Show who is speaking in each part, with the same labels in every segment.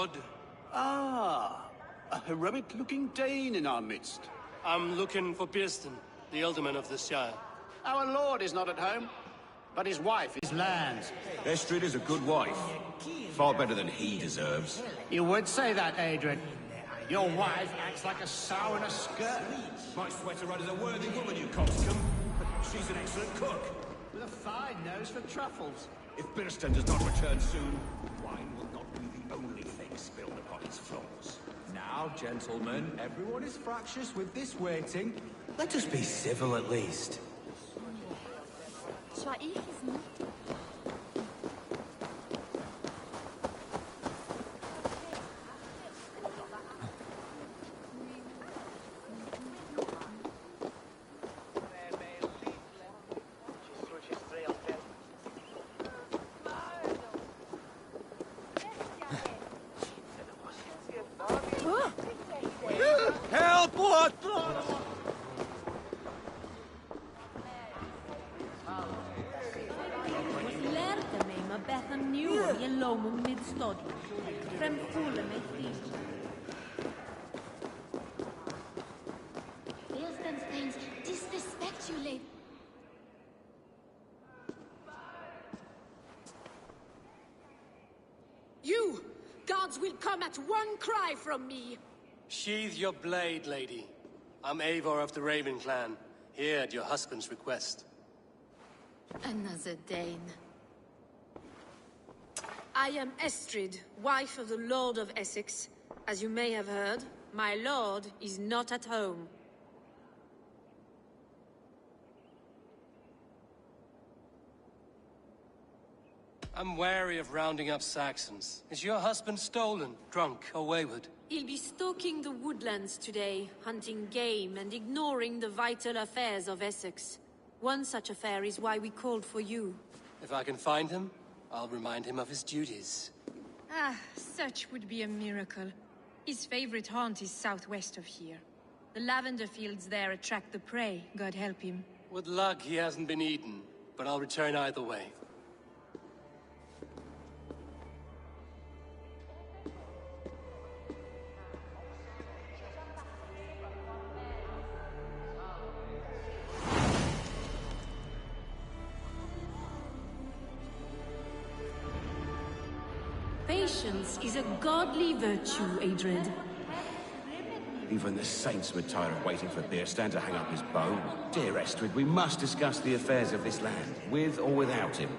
Speaker 1: lord.
Speaker 2: Ah, a heroic-looking Dane in our midst.
Speaker 1: I'm looking for Birsten, the alderman of the Shire.
Speaker 2: Our lord is not at home, but his wife is lands.
Speaker 3: Estrid is a good wife. Far better than he deserves.
Speaker 2: You would say that, Adrian. Your wife acts like a sow in a skirt.
Speaker 3: My sweater run is a worthy woman, you coxcomb. She's an excellent cook.
Speaker 2: With a fine nose for truffles.
Speaker 3: If Birsten does not return soon, wine will not be the only thing spilled upon its floors.
Speaker 4: Now, gentlemen, everyone is fractious with this waiting. Let us be civil at least.
Speaker 5: Zwar ich es nicht.
Speaker 4: Help! What?
Speaker 5: Lærte mig med Bethan New i Lomo midstod. Fremfule mig fint.
Speaker 6: Bilston's things disrespect you, lady.
Speaker 7: You! Gods will come at one cry from me!
Speaker 1: Sheathe your blade, lady. I'm Eivor of the Raven clan, here at your husband's request.
Speaker 7: Another Dane. I am Estrid, wife of the Lord of Essex. As you may have heard, my lord is not at home.
Speaker 1: I'm wary of rounding up Saxons. Is your husband stolen, drunk, or wayward?
Speaker 7: He'll be stalking the woodlands today, hunting game and ignoring the vital affairs of Essex. One such affair is why we called for you.
Speaker 1: If I can find him, I'll remind him of his duties.
Speaker 8: Ah, such would be a miracle. His favorite haunt is southwest of here. The lavender fields there attract the prey, God help him.
Speaker 1: With luck, he hasn't been eaten, but I'll return either way.
Speaker 7: Patience is a godly virtue, Adred.
Speaker 3: Even the saints would tire of waiting for Birsten to hang up his bow. Dear Estrid, we must discuss the affairs of this land, with or without him.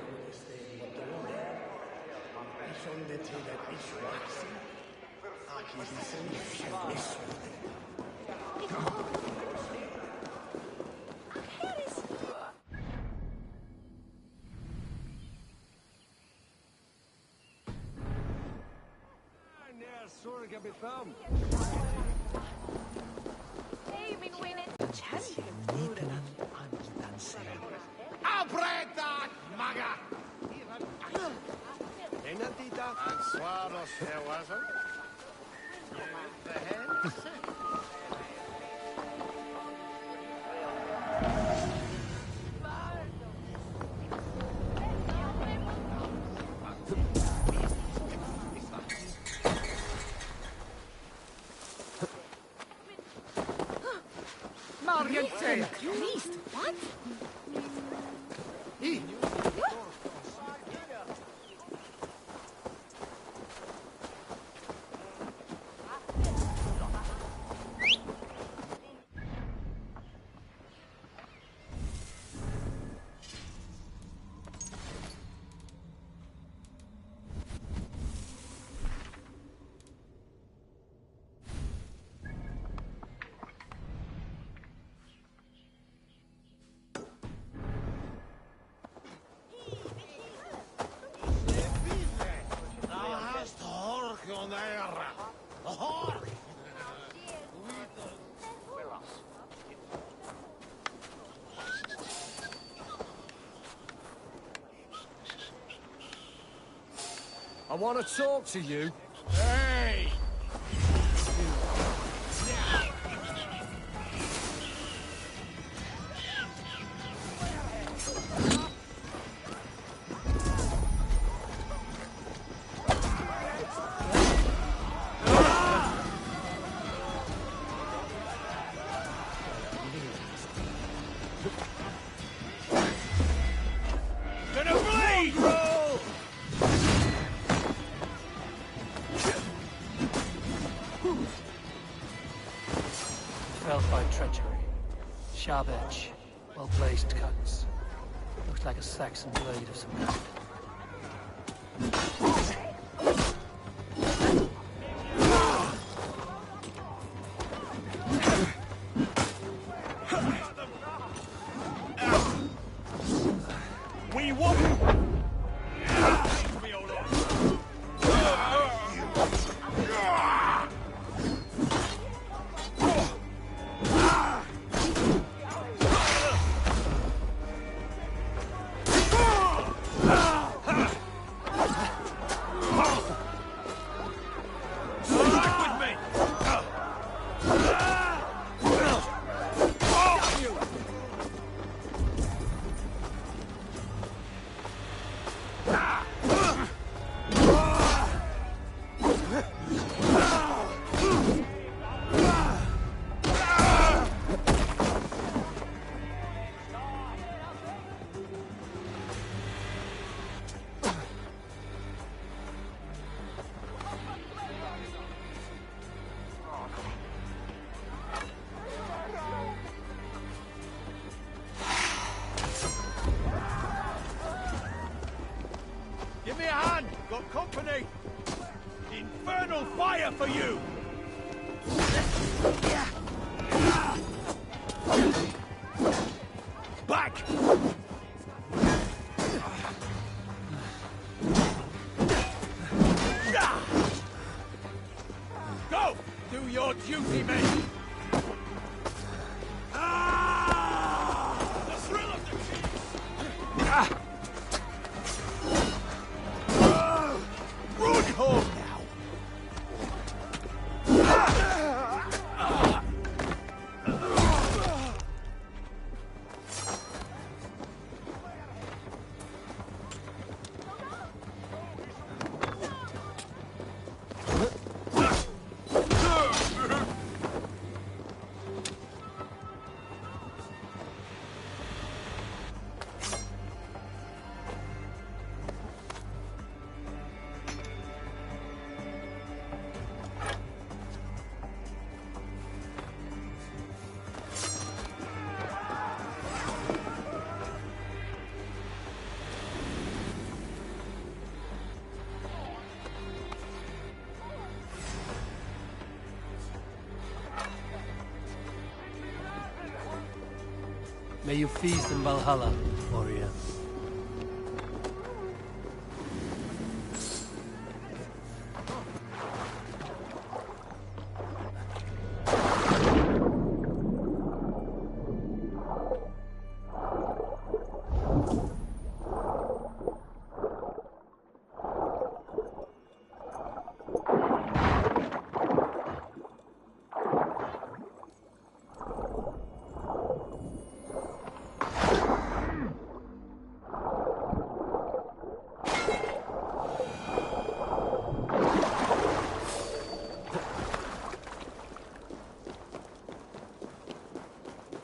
Speaker 5: Priest, what?
Speaker 4: I want to talk to you.
Speaker 2: Hey!
Speaker 9: Sharp edge. Well-placed cuts. Looks like a Saxon blade of some kind.
Speaker 2: We won't! Give me a hand! Got company! Infernal fire for you! Back! Go! Do your duty, men! The thrill of the chase! Run home now!
Speaker 9: May you feast in Valhalla, warrior.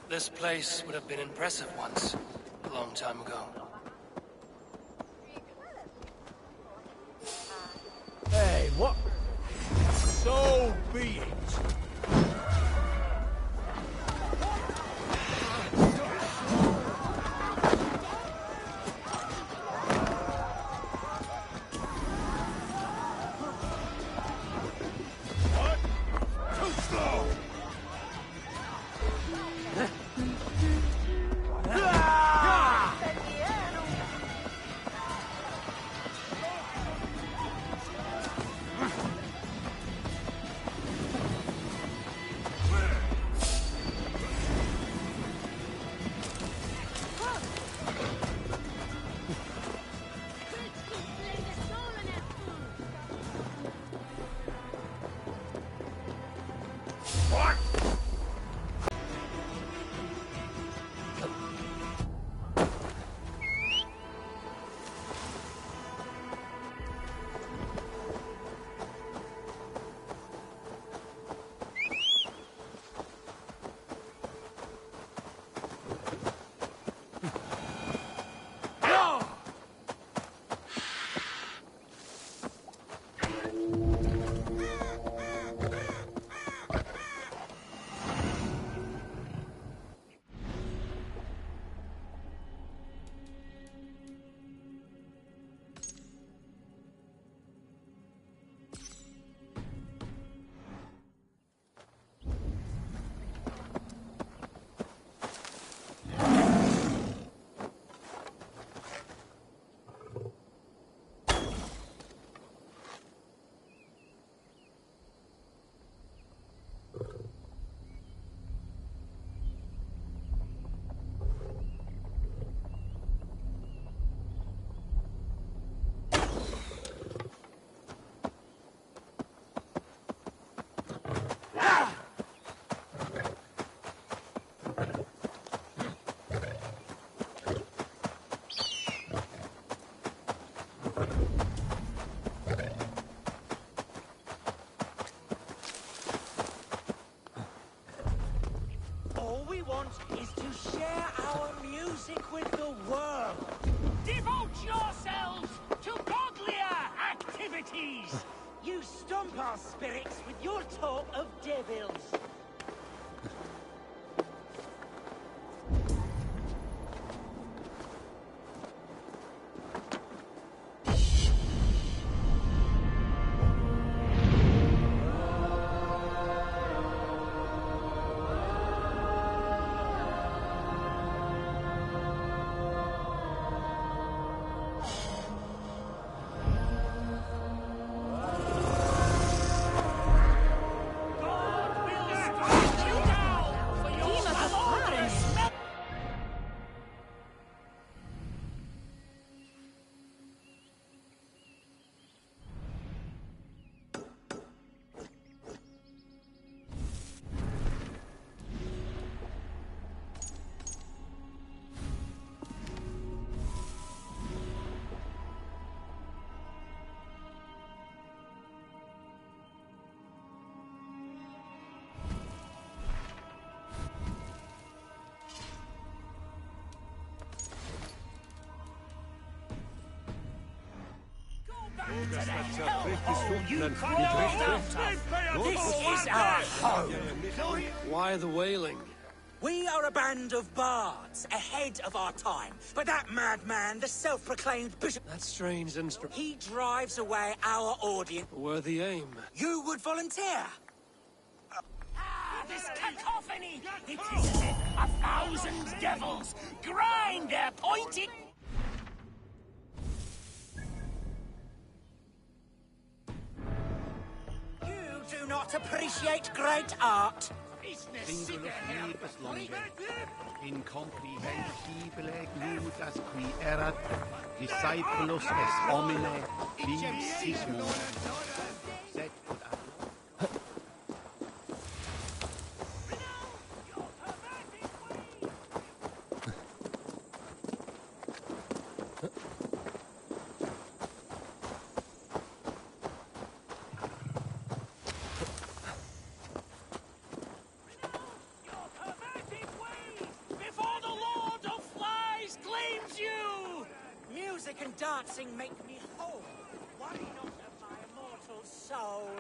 Speaker 1: This place would have been impressive once, a long time ago.
Speaker 2: Hey, what? So be it. What? Too slow!
Speaker 10: spirits with your talk of devils. This is our home.
Speaker 1: Why the wailing?
Speaker 10: We are a band of bards, ahead of our time. But that madman, the self-proclaimed bishop...
Speaker 1: That strange instrument.
Speaker 10: He drives away our audience.
Speaker 1: A worthy aim.
Speaker 10: You would volunteer? This cacophony! It is as if 1,000 devils grind their pointed... You do not appreciate great art.
Speaker 11: Incomprehensibile gludas qui erat discipulus es homine vicissimum.
Speaker 10: Music and dancing make me whole. Worry not of my immortal soul.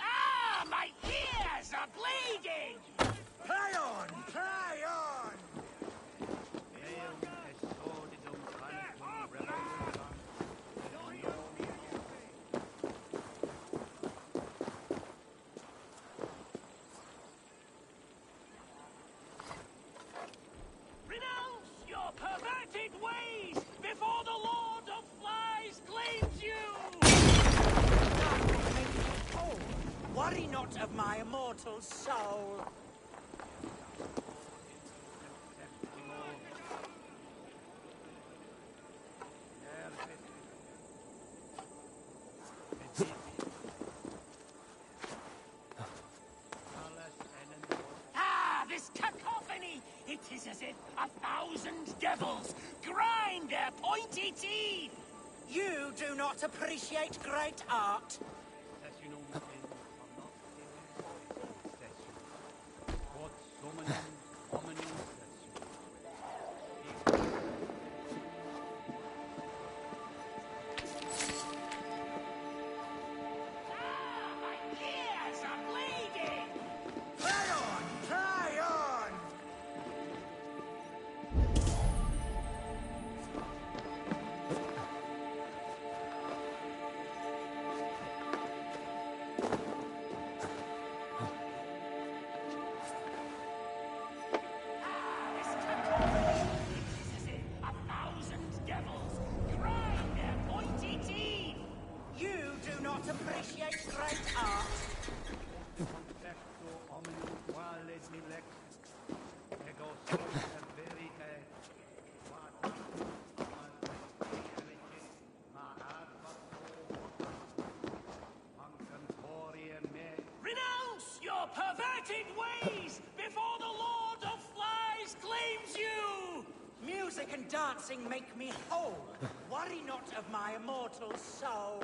Speaker 10: Ah, my ears are bleeding! Play on, play on! Perverted ways before the Lord of Flies claims you! Oh, worry not of my immortal soul. This cacophony! It is as if 1,000 devils grind their pointy teeth! You do not appreciate great art. My ears are bleeding! Play on! Play on! This cacophony! It is as if 1,000 devils grind their pointy teeth! You do not appreciate great art. Renounce your perverted ways before the Lord of Flies claims you! Music and dancing make me whole. Worry not of my immortal soul.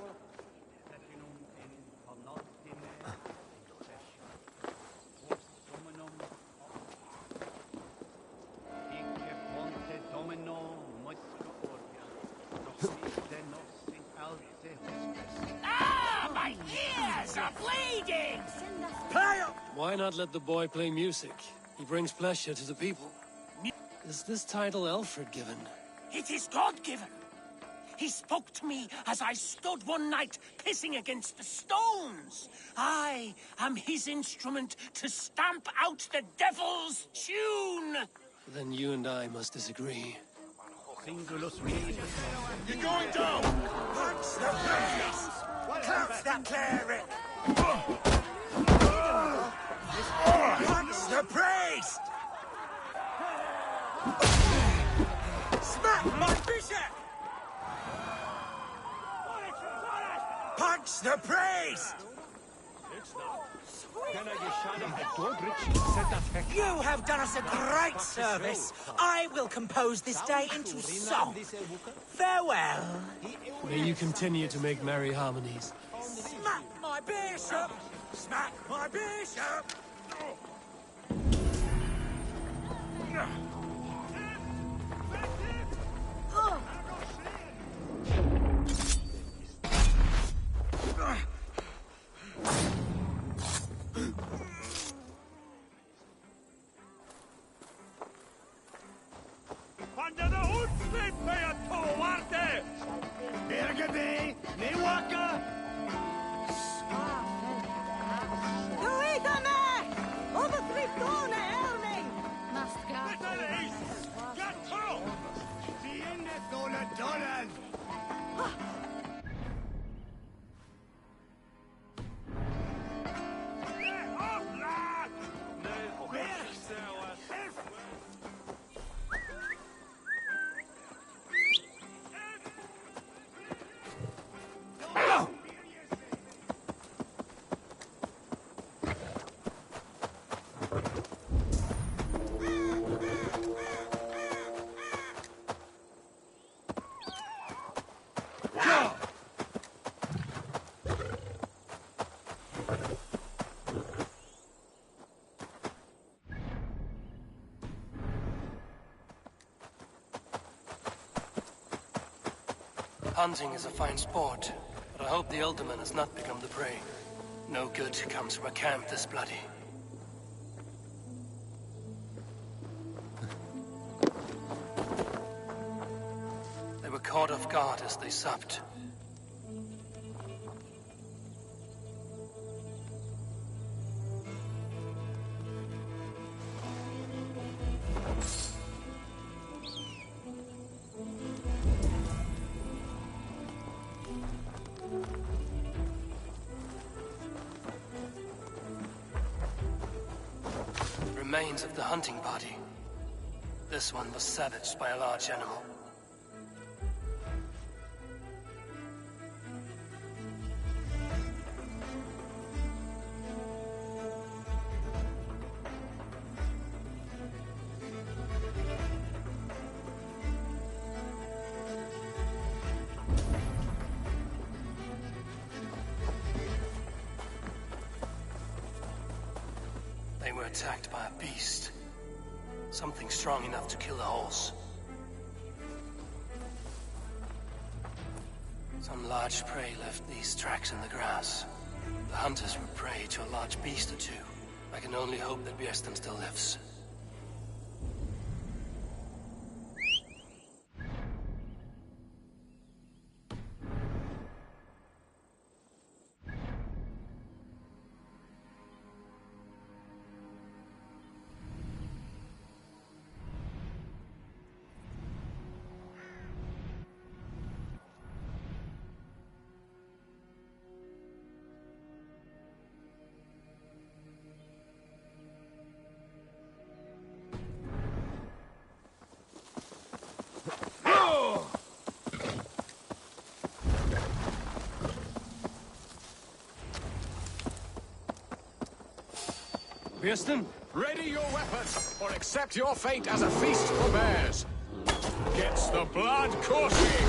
Speaker 10: bleeding! Play up!
Speaker 1: Why not let the boy play music? He brings pleasure to the people. Is this title Alfred given?
Speaker 10: It is God-given. He spoke to me as I stood one night pissing against the stones. I am his instrument to stamp out the devil's tune.
Speaker 1: Then you and I must disagree.
Speaker 2: You're going down!
Speaker 10: Punch the priest! Close that cleric! Punch the priest! Smack my bishop! Punch the priest! You have done us a great service. I will compose this day into song. Farewell.
Speaker 1: May you continue to make merry harmonies.
Speaker 10: Smack my bishop! Smack my bishop!
Speaker 2: Under the hood, sleep by a Towarte! Nergade, Newaka!
Speaker 1: Hunting is a fine sport, but I hope the alderman has not become the prey. No good comes from a camp this bloody. They were caught off guard as they supped. Remains of the hunting party. This one was savaged by a large animal. They were attacked by a beast. Something strong enough to kill a horse. Some large prey left these tracks in the grass. The hunters were prey to a large beast or two. I can only hope that Björsten still lives. Björsten?
Speaker 12: Ready your weapons, or accept your fate as a feast for bears. Gets the blood coursing!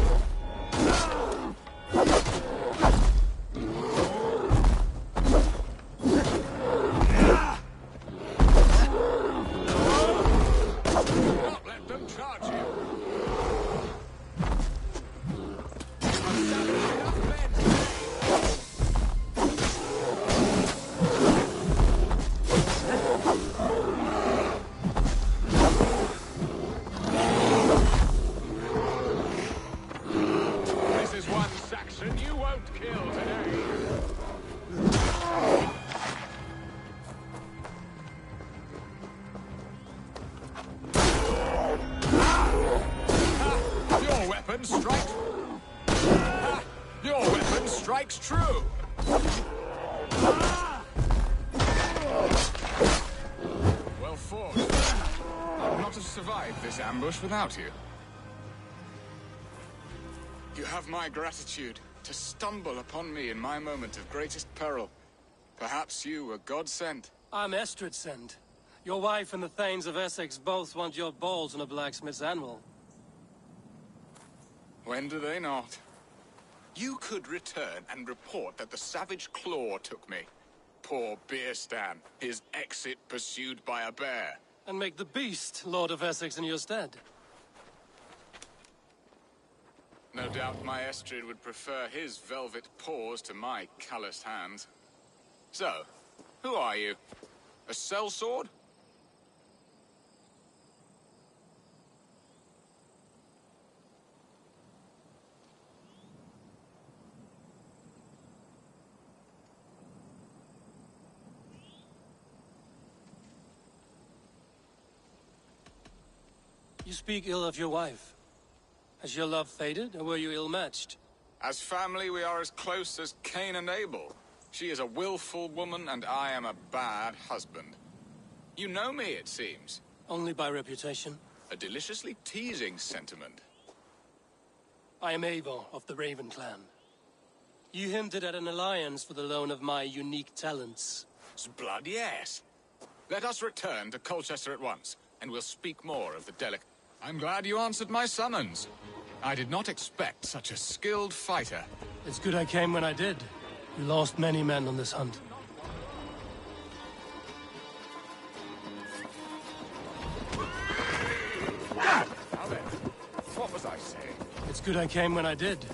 Speaker 12: Not let them charge you. I'm Saxon you won't kill today. Your weapon strikes... Your weapon strikes true. Well fought. I would not have survived this ambush without you. You have my gratitude to stumble upon me in my moment of greatest peril. Perhaps you were God-sent.
Speaker 1: I'm Estrid sent. Your wife and the Thanes of Essex both want your balls on a blacksmith's anvil.
Speaker 12: When do they not? You could return and report that the savage claw took me. Poor Beerstan, his exit pursued by a bear.
Speaker 1: And make the beast Lord of Essex in your stead.
Speaker 12: No doubt my Estrid would prefer his velvet paws to my calloused hands. So, who are you? A sellsword?
Speaker 1: You speak ill of your wife. Has your love faded, or were you ill-matched?
Speaker 12: As family, we are as close as Cain and Abel. She is a willful woman, and I am a bad husband. You know me, it seems.
Speaker 1: Only by reputation.
Speaker 12: A deliciously teasing sentiment.
Speaker 1: I am Eivor of the Raven clan. You hinted at an alliance for the loan of my unique talents.
Speaker 12: Blood, yes. Let us return to Colchester at once, and we'll speak more of the delicate... I'm glad you answered my summons. I did not expect such a skilled fighter.
Speaker 1: It's good I came when I did. You lost many men on this hunt.
Speaker 12: Now then, what was I saying?
Speaker 1: It's good I came when I did.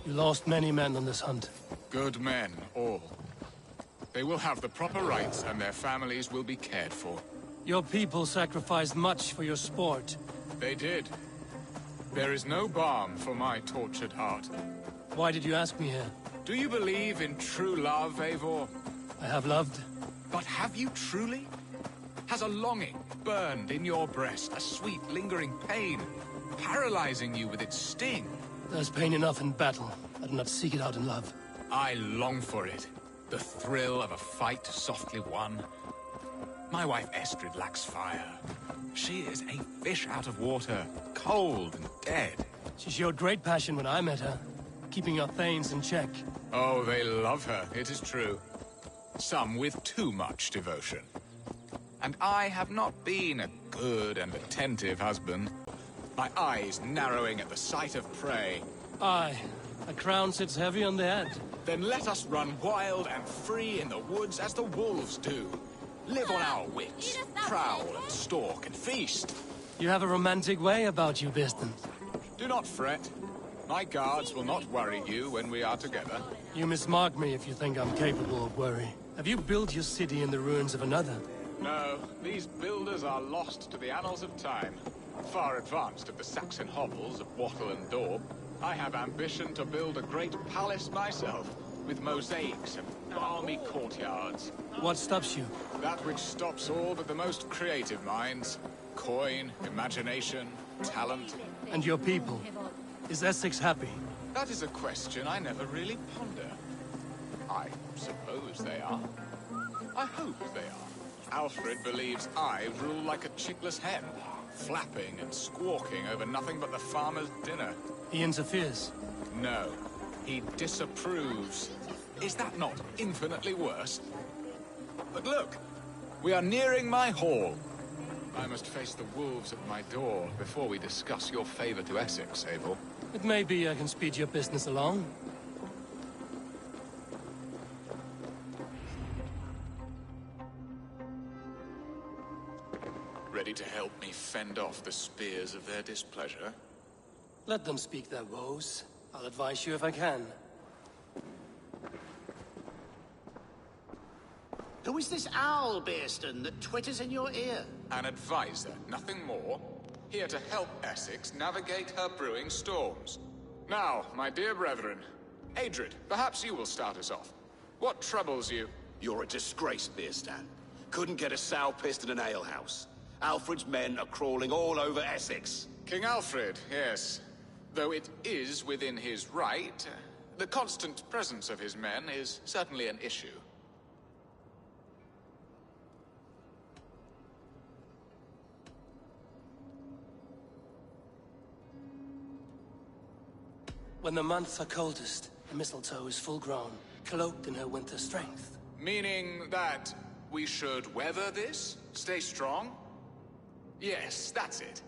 Speaker 1: You lost many men on this hunt.
Speaker 12: Good men, all. They will have the proper rights, and their families will be cared for.
Speaker 1: Your people sacrificed much for your sport.
Speaker 12: They did. There is no balm for my tortured heart.
Speaker 1: Why did you ask me here?
Speaker 12: Do you believe in true love, Eivor?
Speaker 1: I have loved.
Speaker 12: But have you truly? Has a longing burned in your breast, a sweet, lingering pain, paralyzing you with its sting?
Speaker 1: There's pain enough in battle. I do not seek it out in love.
Speaker 12: I long for it. The thrill of a fight softly won. My wife Estrid lacks fire. She is a fish out of water, cold and dead.
Speaker 1: She showed great passion when I met her, keeping our Thanes in check.
Speaker 12: Oh, they love her, it is true. Some with too much devotion. And I have not been a good and attentive husband. My eyes narrowing at the sight of prey.
Speaker 1: Aye, a crown sits heavy on the head.
Speaker 12: Then let us run wild and free in the woods as the wolves do. Live on our wits, prowl and stalk and feast.
Speaker 1: You have a romantic way about you, Biston.
Speaker 12: Do not fret. My guards will not worry you when we are together.
Speaker 1: You mismark me if you think I'm capable of worry. Have you built your city in the ruins of another?
Speaker 12: No, these builders are lost to the annals of time. Far advanced of the Saxon hovels of Wattle and Daub. I have ambition to build a great palace myself, with mosaics and balmy courtyards.
Speaker 1: What stops you?
Speaker 12: That which stops all but the most creative minds. Coin, imagination, talent.
Speaker 1: And your people? Is Essex happy?
Speaker 12: That is a question I never really ponder. I suppose they are. I hope they are. Alfred believes I rule like a chickless hen, flapping and squawking over nothing but the farmer's dinner.
Speaker 1: He interferes?
Speaker 12: No, he disapproves. Is that not infinitely worse? But look, we are nearing my hall. I must face the wolves at my door before we discuss your favor to Essex, Abel.
Speaker 1: It may be I can speed your business along.
Speaker 12: Ready to help me fend off the spears of their displeasure?
Speaker 1: Let them speak their woes. I'll advise you if I can.
Speaker 13: Who is this owl, Beerston, that twitters in your ear?
Speaker 12: An advisor, nothing more. Here to help Essex navigate her brewing storms. Now, my dear brethren, Adrid, perhaps you will start us off. What troubles you?
Speaker 3: You're a disgrace, Beerstan. Couldn't get a sow pissed in an alehouse. Alfred's men are crawling all over Essex.
Speaker 12: King Alfred, yes. Though it is within his right, the constant presence of his men is certainly an issue.
Speaker 1: When the months are coldest, the mistletoe is full grown, cloaked in her winter strength.
Speaker 12: Meaning that we should weather this? Stay strong? Yes, that's it.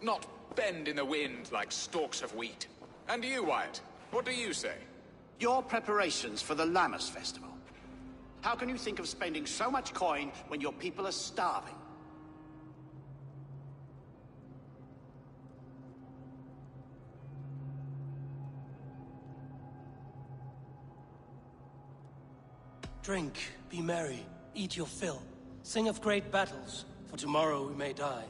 Speaker 12: Not bend in the wind like stalks of wheat. And you, Wyatt, what do you say?
Speaker 13: Your preparations for the Lammas festival. How can you think of spending so much coin when your people are starving?
Speaker 1: Drink, be merry, eat your fill, sing of great battles, for tomorrow we may die.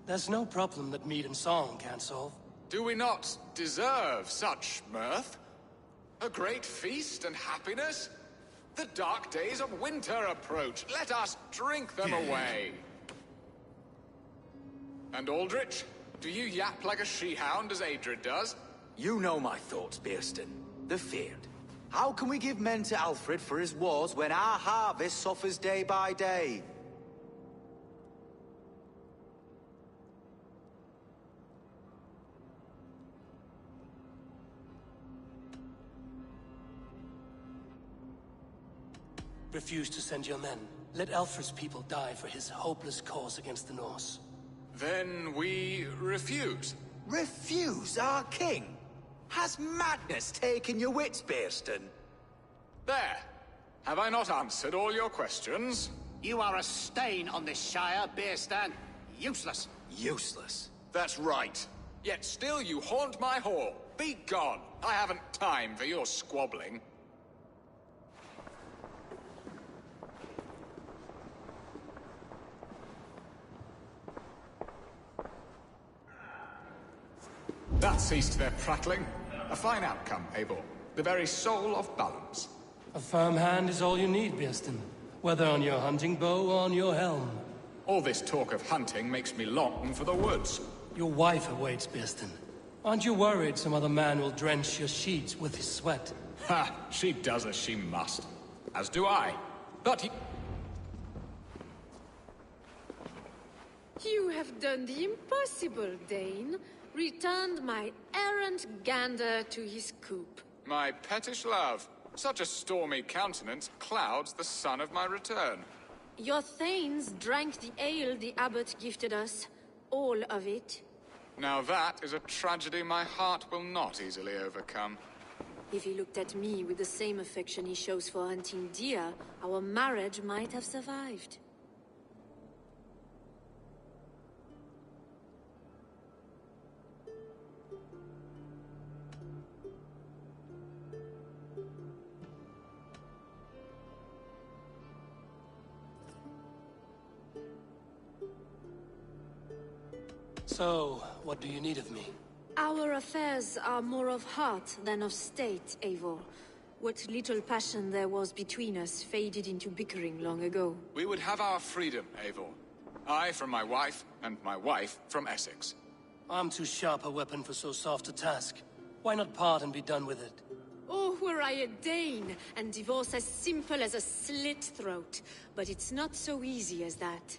Speaker 1: There's no problem that mead and song can't solve.
Speaker 12: Do we not deserve such mirth? A great feast and happiness? The dark days of winter approach. Let us drink them away. And Aldrich, do you yap like a she-hound as Adrid does?
Speaker 14: You know my thoughts, Beerstan. The feared. How can we give men to Alfred for his wars when our harvest suffers day by day?
Speaker 1: Refuse to send your men. Let Alfred's people die for his hopeless cause against the Norse.
Speaker 12: Then we refuse.
Speaker 14: Refuse our king? Has madness taken your wits, Beerstan?
Speaker 12: There. Have I not answered all your questions?
Speaker 13: You are a stain on this Shire, Beerstan. Useless.
Speaker 14: Useless?
Speaker 12: That's right. Yet still you haunt my hall. Be gone. I haven't time for your squabbling. That ceased their prattling. A fine outcome, Eivor. The very soul of balance.
Speaker 1: A firm hand is all you need, Beerstan. Whether on your hunting bow or on your helm.
Speaker 12: All this talk of hunting makes me long for the woods.
Speaker 1: Your wife awaits, Beerstan. Aren't you worried some other man will drench your sheets with his sweat?
Speaker 12: Ha! She does as she must. As do I. But
Speaker 7: You have done the impossible, Dane. Returned my errant gander to his coop.
Speaker 12: My pettish love. Such a stormy countenance clouds the sun of my return.
Speaker 7: Your thanes drank the ale the abbot gifted us. All of it.
Speaker 12: Now that is a tragedy my heart will not easily overcome.
Speaker 7: If he looked at me with the same affection he shows for hunting deer, our marriage might have survived.
Speaker 1: So, what do you need of me?
Speaker 7: Our affairs are more of heart than of state, Eivor. What little passion there was between us faded into bickering long ago.
Speaker 12: We would have our freedom, Eivor. I from my wife, and my wife from Essex.
Speaker 1: I'm too sharp a weapon for so soft a task. Why not part and be done with it?
Speaker 7: Oh, were I a Dane, and divorce as simple as a slit throat. But it's not so easy as that.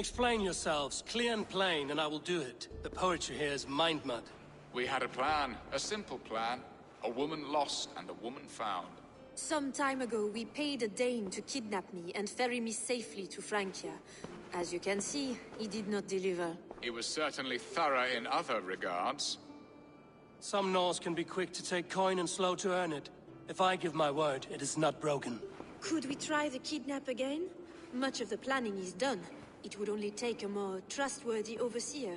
Speaker 1: Explain yourselves, clear and plain, and I will do it. The poetry here is mind mud.
Speaker 12: We had a plan, a simple plan. A woman lost and a woman found.
Speaker 7: Some time ago, we paid a Dane to kidnap me and ferry me safely to Francia. As you can see, he did not deliver.
Speaker 12: He was certainly thorough in other regards.
Speaker 1: Some Norse can be quick to take coin and slow to earn it. If I give my word, it is not broken.
Speaker 7: Could we try the kidnap again? Much of the planning is done. It would only take a more trustworthy overseer.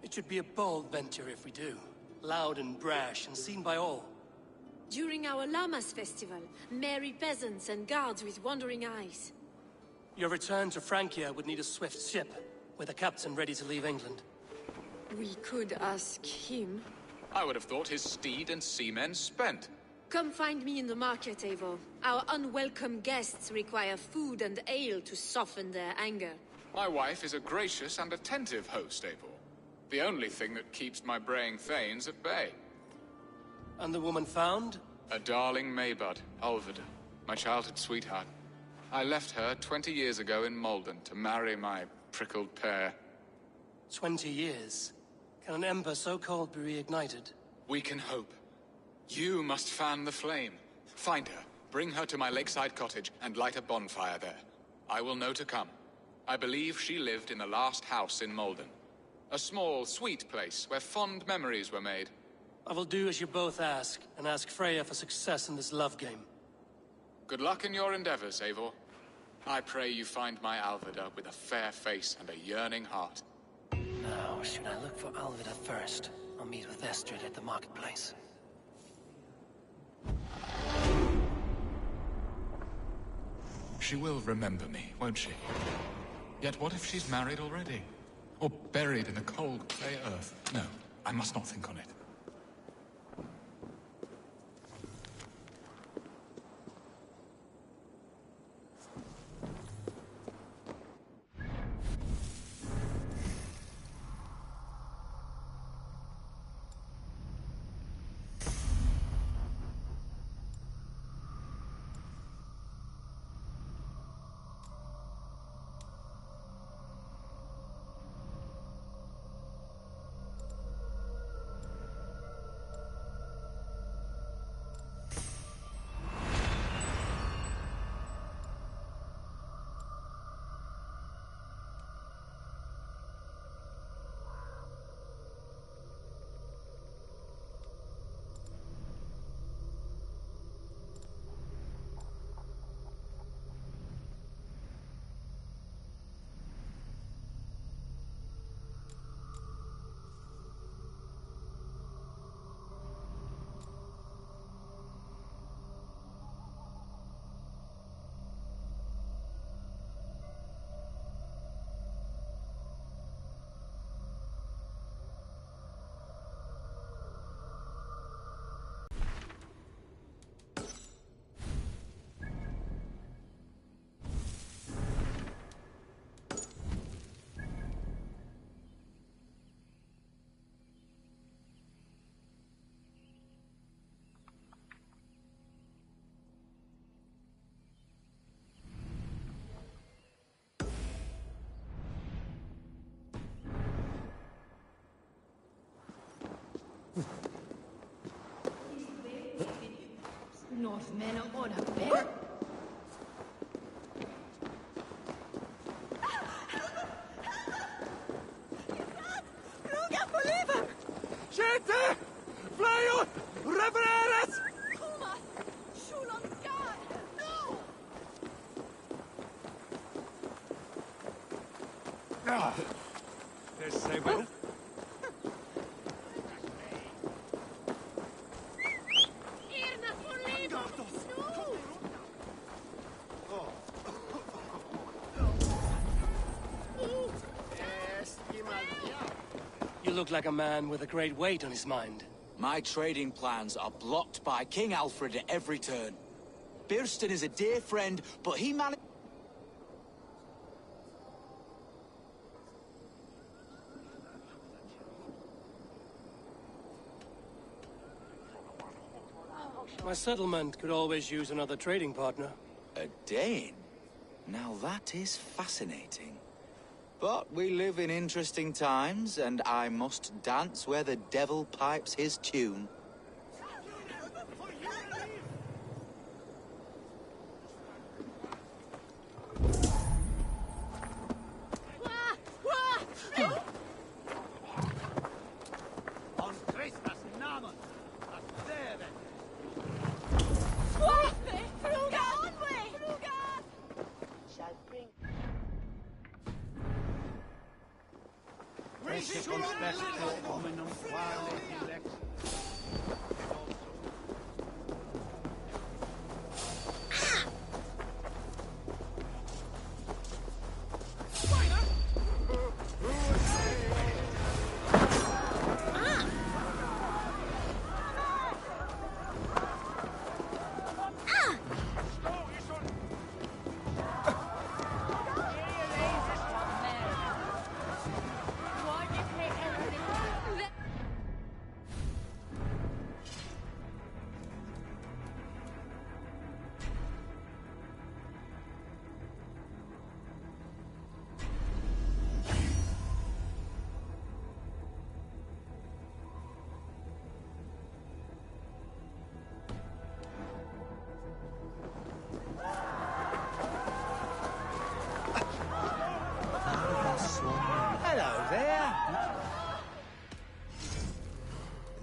Speaker 1: It should be a bold venture if we do. loud and brash, and seen by all.
Speaker 7: During our Llamas festival, merry peasants and guards with wandering eyes.
Speaker 1: Your return to Francia would need a swift ship, with a captain ready to leave England.
Speaker 7: We could ask him.
Speaker 12: I would have thought his steed and seamen spent.
Speaker 7: Come find me in the market, Eivor. Our unwelcome guests require food and ale to soften their anger.
Speaker 12: My wife is a gracious and attentive host, Eivor. The only thing that keeps my braying thanes at bay.
Speaker 1: And the woman found?
Speaker 12: A darling Maybud, Alvida, my childhood sweetheart. I left her 20 years ago in Malden to marry my prickled pear.
Speaker 1: 20 years? Can an ember so cold be reignited?
Speaker 12: We can hope. You must fan the flame. Find her, bring her to my lakeside cottage, and light a bonfire there. I will know to come. I believe she lived in the last house in Malden. A small, sweet place where fond memories were made.
Speaker 1: I will do as you both ask, and ask Freya for success in this love game.
Speaker 12: Good luck in your endeavors, Eivor. I pray you find my Alvida with a fair face and a yearning heart.
Speaker 1: Now, should I look for Alvida first, or meet with Estrid at the marketplace?
Speaker 12: She will remember me, won't she? Yet what if she's married already? Or buried in the cold clay earth? No, I must not think on it.
Speaker 5: Northmen are on a bear.
Speaker 2: Gente! Flyut! Revereres! Ah, there's Saber.
Speaker 1: You look like a man with a great weight on his mind.
Speaker 14: My trading plans are blocked by King Alfred at every turn. Birston is a dear friend, but he managed...
Speaker 1: My settlement could always use another trading partner.
Speaker 14: A Dane? Now that is fascinating. But we live in interesting times, and I must dance where the devil pipes his tune.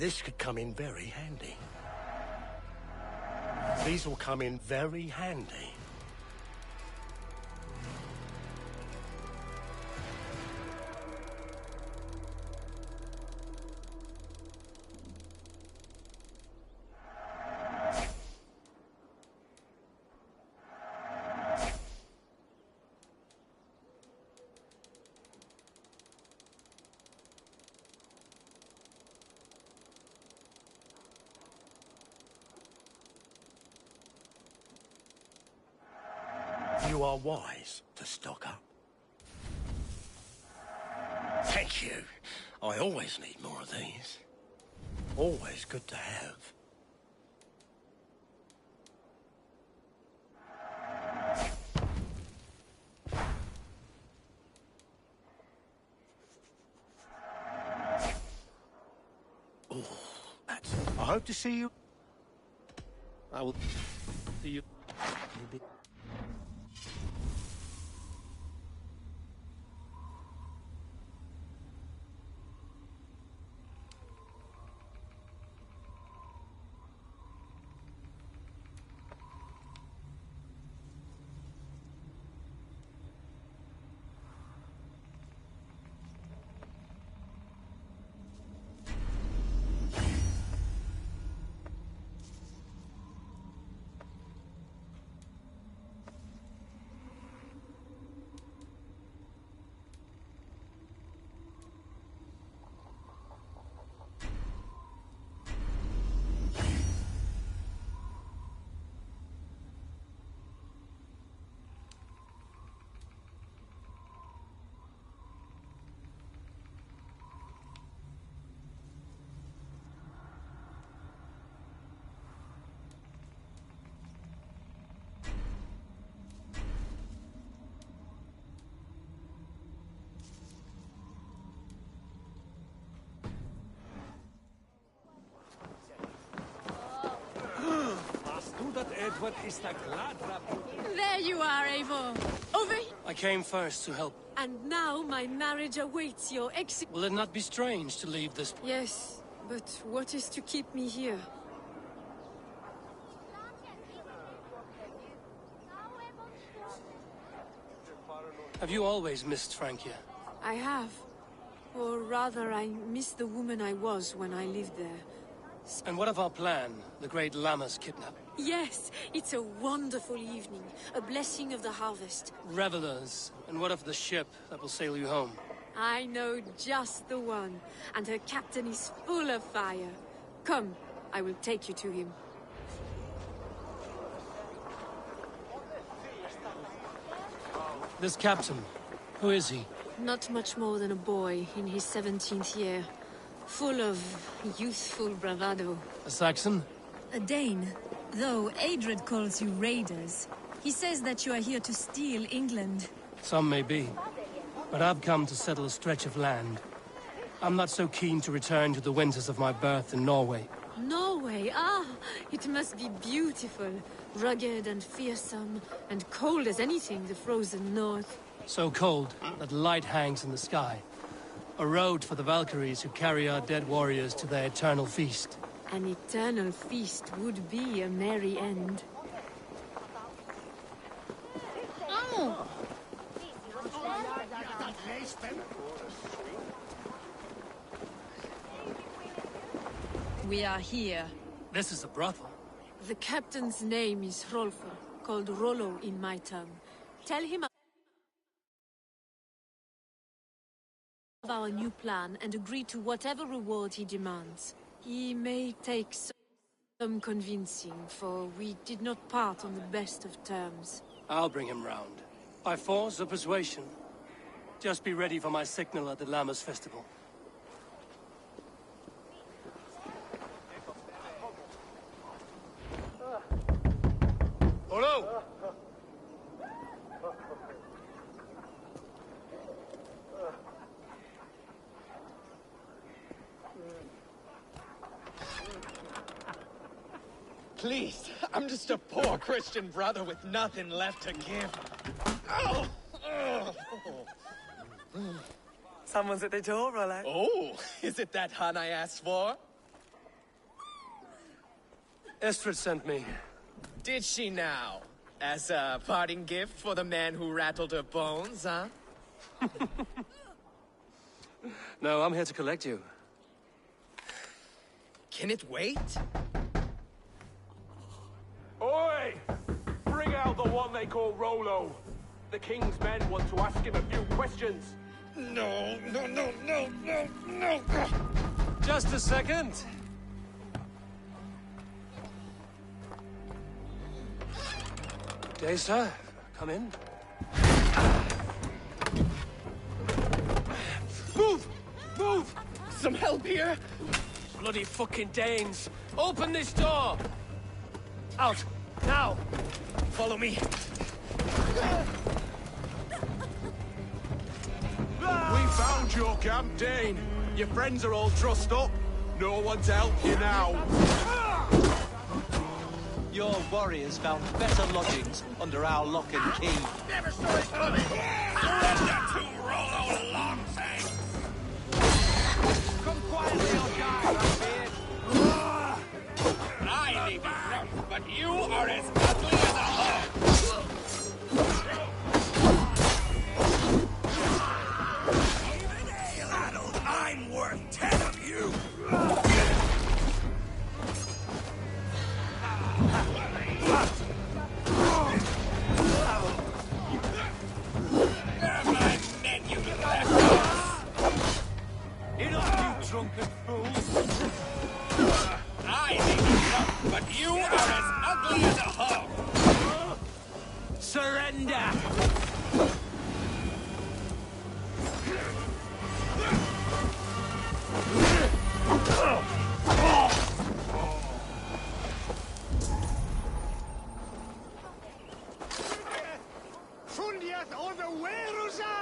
Speaker 10: This could come in very handy. These will come in very handy. You are wise to stock up. Thank you. I always need more of these. Always good to have. Oh, that's... I hope to see you. I will see you.
Speaker 7: There you are, Eivor. Over here.
Speaker 1: I came first to help.
Speaker 7: And now my marriage awaits your exit.
Speaker 1: Will it not be strange to leave this?
Speaker 7: Yes, but what is to keep me here?
Speaker 1: Have you always missed Francia?
Speaker 7: I have. Or rather, I missed the woman I was when I lived there.
Speaker 1: And what of our plan, the great Llama's kidnap?
Speaker 7: Yes, it's a wonderful evening. A blessing of the harvest.
Speaker 1: Revelers. And what of the ship that will sail you home?
Speaker 7: I know just the one. And her captain is full of fire. Come, I will take you to him.
Speaker 1: This captain, who is he?
Speaker 7: Not much more than a boy in his 17th year. Full of youthful bravado.
Speaker 1: A Saxon?
Speaker 15: A Dane. Though Adred calls you raiders. He says that you are here to steal England.
Speaker 1: Some may be. But I've come to settle a stretch of land. I'm not so keen to return to the winters of my birth in Norway.
Speaker 7: Norway? Ah, it must be beautiful. Rugged and fearsome, and cold as anything the frozen north.
Speaker 1: So cold that light hangs in the sky. A road for the Valkyries who carry our dead warriors to their eternal feast.
Speaker 7: An eternal feast would be a merry end.
Speaker 15: Oh! We are here.
Speaker 1: This is a brothel.
Speaker 7: The captain's name is Hrolfr, called Rollo in my tongue. Tell him of our new plan and agree to whatever reward he demands. He may take some convincing, for we did not part on the best of terms.
Speaker 1: I'll bring him round. By force or persuasion. Just be ready for my signal at the Llama's festival.
Speaker 2: Hello!
Speaker 16: Please, I'm just a poor Christian brother with nothing left to give. Oh!
Speaker 17: Someone's at the door, Rollo.
Speaker 16: Oh, is it that hun I asked for?
Speaker 1: Estrid sent me.
Speaker 16: Did she now? As a parting gift for the man who rattled her bones, huh?
Speaker 1: No, I'm here to collect you.
Speaker 16: Can it wait?
Speaker 17: Oi! Bring out the one they call Rolo. The king's men want to ask him a few questions.
Speaker 16: No.
Speaker 1: Just a second. Day, sir. Come in. Move! Move!
Speaker 16: Some help here?
Speaker 1: Bloody fucking Danes! Open this door! Out! Now!
Speaker 16: Follow me.
Speaker 2: We found your camp, Dane. Your friends are all trussed up. No one to help you now.
Speaker 18: Your warriors found better lodgings under our lock and key.
Speaker 10: Never saw it coming! Surrender to Rolo Langsung!
Speaker 2: Come quietly or die, Blackbeard.
Speaker 10: I may be rough, but you are as ugly as a hog! Even ale-addled, I'm worth 10 of you! My men, you left!
Speaker 2: Enough, you drunken fools!
Speaker 10: I may be rough, but you are as ugly as a hog!
Speaker 2: Surrender!
Speaker 10: Fundiat on the Werusa!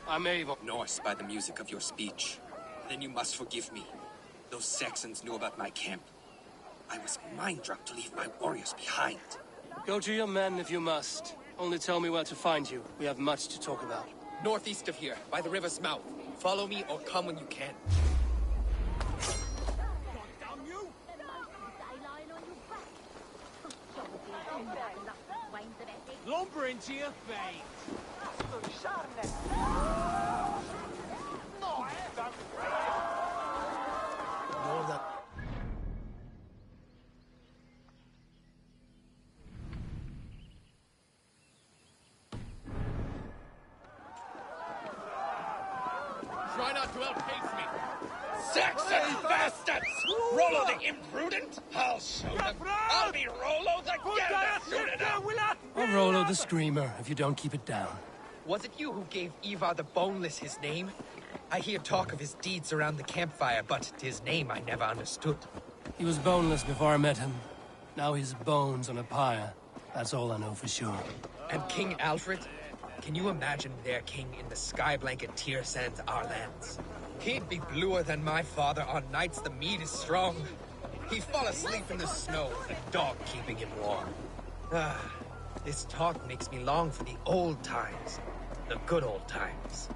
Speaker 1: I'm able.
Speaker 19: Norse by the music of your speech. Then you must forgive me. Those Saxons knew about my camp. I was mind-drunk to leave my warriors behind.
Speaker 1: Go to your men if you must. Only tell me where to find you. We have much to talk about.
Speaker 16: Northeast of here, by the river's mouth. Follow me or come when you can.
Speaker 2: Lumber into your face!
Speaker 1: Ignore that.
Speaker 16: Try not to outpace me.
Speaker 10: Saxon bastards! Rolo the imprudent? I'll show them. I'll be Rolo the Gelder soon enough!
Speaker 1: Or Rolo the Screamer, if you don't keep it down.
Speaker 16: Was it you who gave Ivar the Boneless his name? I hear talk of his deeds around the campfire, but his name I never understood.
Speaker 1: He was boneless before I met him. Now he's bones on a pyre. That's all I know for sure.
Speaker 16: And King Alfred? Can you imagine their king in the sky blanket tier sands our lands? He'd be bluer than my father on nights the mead is strong. He'd fall asleep in the snow with a dog keeping him warm. This talk makes me long for the old times. The good old times.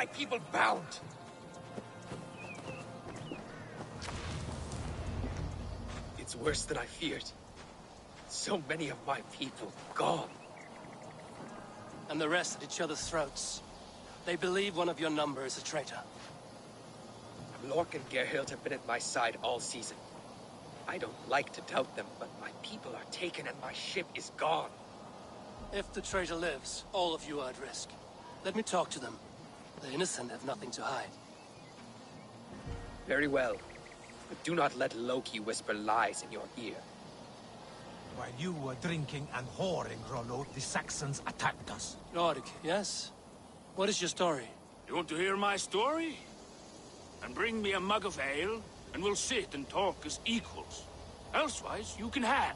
Speaker 16: my people bound. It's worse than I feared. So many of my people gone.
Speaker 1: And the rest at each other's throats. They believe one of your number is a traitor.
Speaker 16: Lork and Gerhild have been at my side all season. I don't like to doubt them, but my people are taken and my ship is gone.
Speaker 1: If the traitor lives, all of you are at risk. Let me talk to them. The innocent have nothing to hide.
Speaker 16: Very well. But do not let Loki whisper lies in your ear.
Speaker 2: While you were drinking and whoring, Rollo, the Saxons attacked us.
Speaker 1: Lord, yes? What is your story?
Speaker 20: You want to hear my story? And bring me a mug of ale, and we'll sit and talk as equals. Elsewise, you can hang.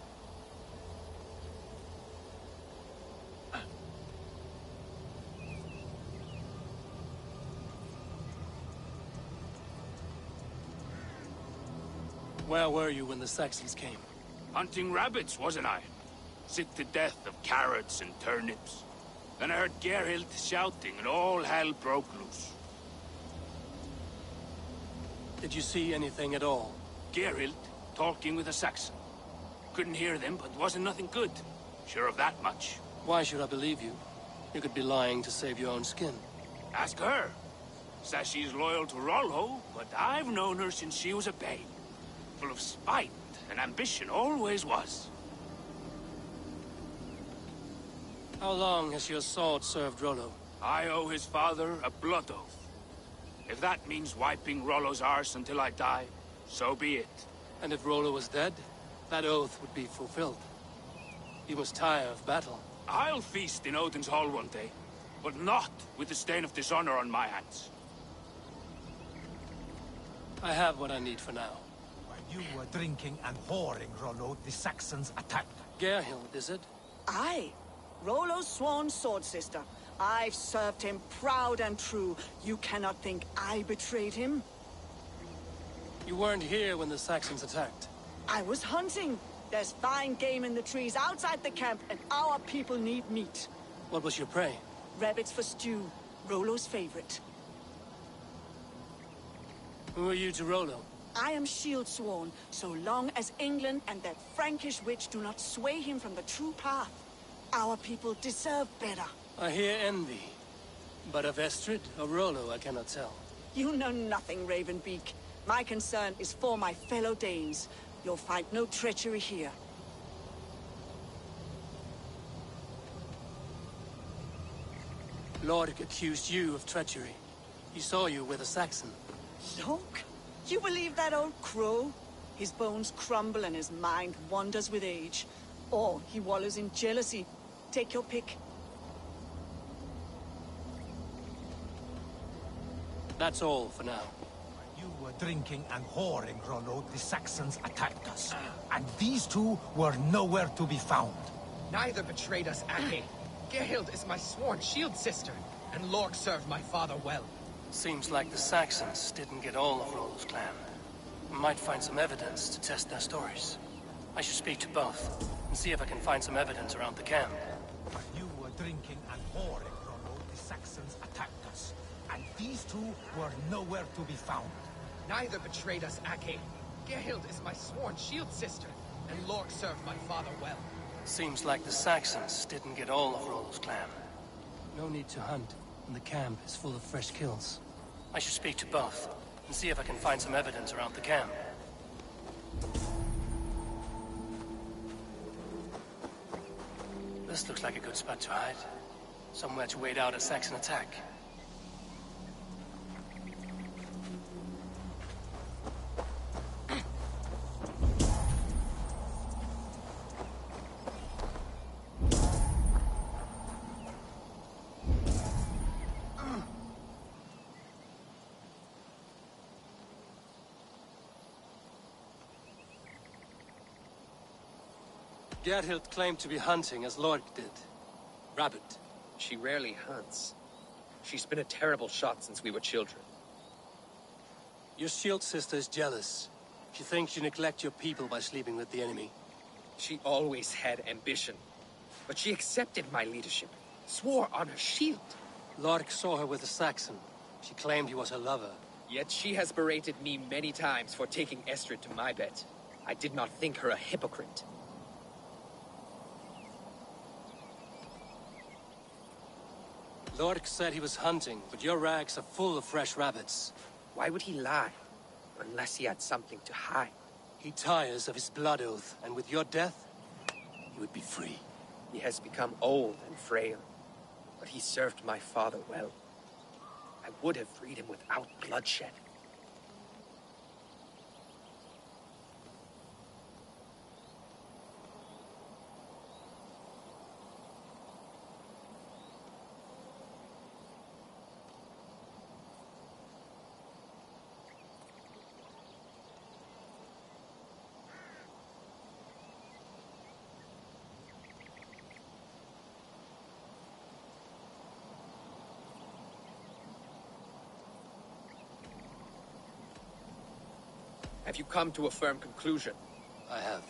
Speaker 1: Where were you when the Saxons came?
Speaker 20: Hunting rabbits, wasn't I? Sick to death of carrots and turnips. Then I heard Gerhild shouting, and all hell broke loose.
Speaker 1: Did you see anything at all?
Speaker 20: Gerhild talking with a Saxon. Couldn't hear them, but wasn't nothing good. Sure of that much.
Speaker 1: Why should I believe you? You could be lying to save your own skin.
Speaker 20: Ask her. Says she's loyal to Rollo, but I've known her since she was a babe. Full of spite and ambition, always was.
Speaker 1: How long has your sword served Rollo?
Speaker 20: I owe his father a blood oath. If that means wiping Rollo's arse until I die, so be it.
Speaker 1: And if Rollo was dead, that oath would be fulfilled. He was tired of battle.
Speaker 20: I'll feast in Odin's hall one day, but not with the stain of dishonor on my hands.
Speaker 1: I have what I need for now.
Speaker 2: While you were drinking and whoring, Rollo, the Saxons attacked.
Speaker 1: Gerhild, is it?
Speaker 21: Aye. Rollo's sworn sword sister. I've served him proud and true. You cannot think I betrayed him?
Speaker 1: You weren't here when the Saxons attacked.
Speaker 21: I was hunting. There's fine game in the trees outside the camp, and our people need meat.
Speaker 1: What was your prey?
Speaker 21: Rabbits for stew. Rollo's favorite.
Speaker 1: Who are you to Rollo?
Speaker 21: I am shield sworn, so long as England and that Frankish witch do not sway him from the true path. Our people deserve better.
Speaker 1: I hear envy. But of Estrid or Rollo, I cannot tell.
Speaker 21: You know nothing, Ravenbeak. My concern is for my fellow Danes. You'll find no treachery here.
Speaker 1: Lork accused you of treachery. He saw you with a Saxon.
Speaker 21: Look, you believe that old crow? His bones crumble and his mind wanders with age. Or he wallows in jealousy. Take your pick.
Speaker 1: That's all for now.
Speaker 2: While you were drinking and whoring, Rollo, the Saxons attacked us. And these two were nowhere to be found.
Speaker 16: Neither betrayed us, Ake. Gerhild is my sworn shield sister, and Lork served my father well.
Speaker 1: Seems like the Saxons didn't get all of Rollo's clan. Might find some evidence to test their stories. I should speak to both, and see if I can find some evidence around the camp.
Speaker 2: While you were drinking and whoring, Rollo, the Saxons attacked us. And these two were nowhere to be found.
Speaker 16: Neither betrayed us, Ake. Gerhild is my sworn shield sister, and Lork served my father well.
Speaker 1: Seems like the Saxons didn't get all of Rollo's clan. No need to hunt, and the camp is full of fresh kills. I should speak to both, and see if I can find some evidence around the camp. This looks like a good spot to hide. Somewhere to wait out a Saxon attack. Gerhild claimed to be hunting as Lork did. Rabbit.
Speaker 16: She rarely hunts. She's been a terrible shot since we were children.
Speaker 1: Your shield sister is jealous. She thinks you neglect your people by sleeping with the enemy.
Speaker 16: She always had ambition. But she accepted my leadership. Swore on her shield.
Speaker 1: Lork saw her with a Saxon. She claimed he was her lover.
Speaker 16: Yet she has berated me many times for taking Estrid to my bed. I did not think her a hypocrite.
Speaker 1: Lork said he was hunting, but your rags are full of fresh rabbits.
Speaker 16: Why would he lie? Unless he had something to hide.
Speaker 1: He tires of his blood oath, and with your death, he would be free.
Speaker 16: He has become old and frail, but he served my father well. I would have freed him without bloodshed. Have you come to a firm conclusion?
Speaker 1: I have.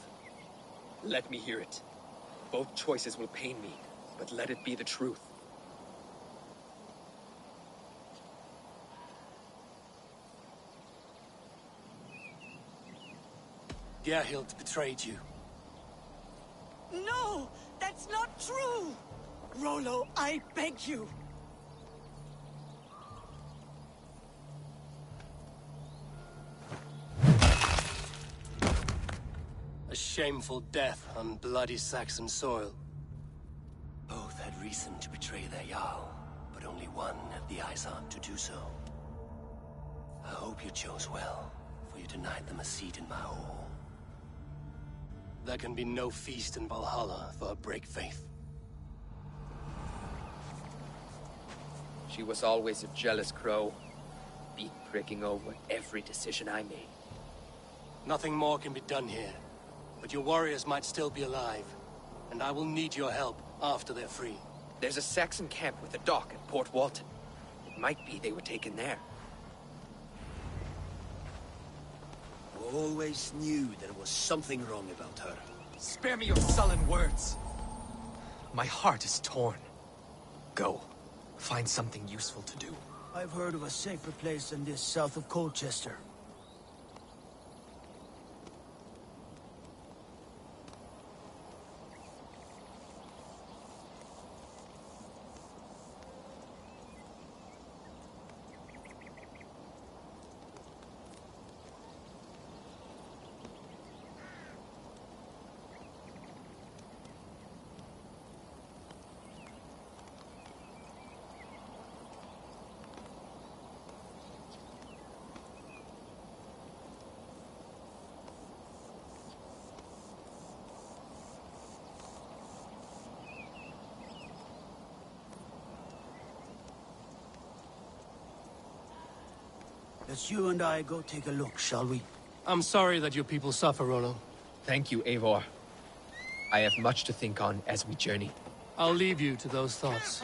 Speaker 16: Let me hear it. Both choices will pain me, but let it be the truth.
Speaker 1: Gerhild betrayed you.
Speaker 21: No! That's not true! Rollo, I beg you!
Speaker 1: A shameful death on bloody Saxon soil. Both had reason to betray their Jarl, but only one had the eyes out to do so. I hope you chose well, for you denied them a seat in my hall. There can be no feast in Valhalla for a break faith.
Speaker 16: She was always a jealous crow, beak pricking over every decision I made.
Speaker 1: Nothing more can be done here, but your warriors might still be alive, and I will need your help after they're free.
Speaker 16: There's a Saxon camp with a dock at Port Walton. It might be they were taken there.
Speaker 10: Always knew there was something wrong about her.
Speaker 16: Spare me your sullen words. My heart is torn. Go. Find something useful to do.
Speaker 10: I've heard of a safer place than this south of Colchester. Let's you and I go take a look, shall we?
Speaker 1: I'm sorry that your people suffer, Rollo.
Speaker 16: Thank you, Eivor. I have much to think on as we journey.
Speaker 1: I'll leave you to those thoughts.